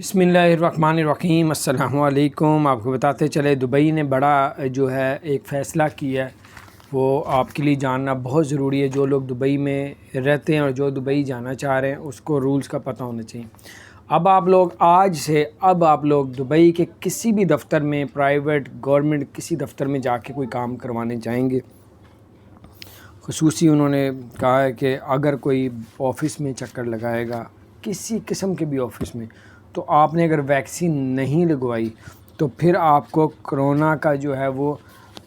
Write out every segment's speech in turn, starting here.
بسم اللہ الرحمن الرحیم۔ السلام علیکم۔ آپ کو بتاتے چلے دبئی نے بڑا جو ہے ایک فیصلہ کیا ہے، وہ آپ کے لیے جاننا بہت ضروری ہے۔ جو لوگ دبئی میں رہتے ہیں اور جو دبئی جانا چاہ رہے ہیں اس کو رولز کا پتہ ہونا چاہیے۔ اب آپ لوگ دبئی کے کسی بھی دفتر میں، پرائیویٹ گورنمنٹ کسی دفتر میں جا کے کوئی کام کروانے جائیں گے، خصوصی انہوں نے کہا ہے کہ اگر کوئی آفس میں چکر لگائے گا، کسی قسم کے بھی آفس میں، تو آپ نے اگر ویکسین نہیں لگوائی تو پھر آپ کو کرونا کا جو ہے وہ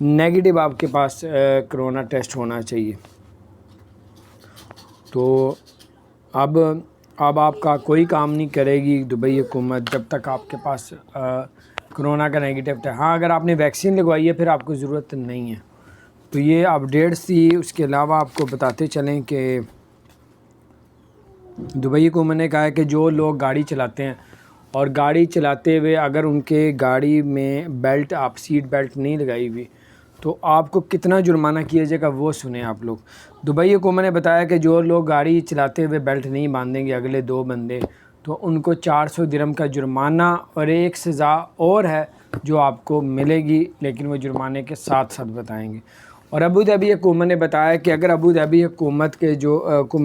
نیگیٹو آپ کے پاس کرونا ٹیسٹ ہونا چاہیے۔ تو اب آپ کا کوئی کام نہیں کرے گی دبئی حکومت جب تک آپ کے پاس کرونا کا نیگیٹو ہے۔ ہاں، اگر آپ نے ویکسین لگوائی ہے پھر آپ کو ضرورت نہیں ہے۔ تو یہ اپڈیٹس تھی۔ اس کے علاوہ آپ کو بتاتے چلیں کہ دبئی حکومت نے کہا ہے کہ جو لوگ گاڑی چلاتے ہیں اور گاڑی چلاتے ہوئے اگر ان کے گاڑی میں آپ سیٹ بیلٹ نہیں لگائی ہوئی تو آپ کو کتنا جرمانہ کیا جائے گا وہ سنیں آپ لوگ۔ دبئی حکومت نے بتایا کہ جو لوگ گاڑی چلاتے ہوئے بیلٹ نہیں باندھیں گے اگلے 2 بندے، تو ان کو 400 درہم کا جرمانہ اور ایک سزا اور ہے جو آپ کو ملے گی، لیکن وہ جرمانے کے ساتھ بتائیں گے۔ اور ابوظہبی حکومت نے بتایا کہ اگر ابوظہبی حکومت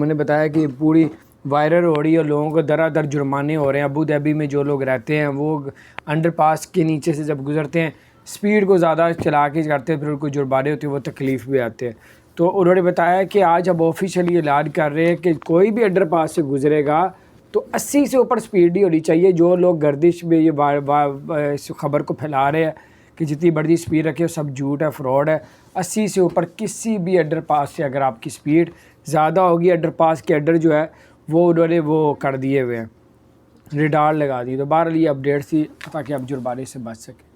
نے بتایا کہ پوری وائرل ہو رہی ہے اور لوگوں کو در جرمانے ہو رہے ہیں۔ ابوظہبی میں جو لوگ رہتے ہیں وہ انڈر پاس کے نیچے سے جب گزرتے ہیں، سپیڈ کو زیادہ چلا کے کرتے ہیں، پھر ان کو جرمانے ہوتے ہیں، وہ تکلیف بھی آتے ہیں۔ تو انہوں نے بتایا کہ آج اب آفیشلی اعلان کر رہے ہیں کہ کوئی بھی انڈر پاس سے گزرے گا تو 80 سے اوپر سپیڈ نہیں ہونی چاہیے۔ جو لوگ گردش میں یہ اس خبر کو پھیلا رہے ہیں کہ جتنی بڑی سپیڈ رکھے سب جھوٹ ہے، فراڈ ہے، 80 سے اوپر کسی بھی انڈر پاس سے اگر آپ کی سپیڈ زیادہ ہوگی، انڈر پاس کے انڈر جو ہے وہ انہوں نے وہ کر دیے ہوئے ہیں، ریڈار لگا دی۔ تو بہرحال یہ اپڈیٹس تھی تاکہ آپ جرمانے سے بچ سکیں۔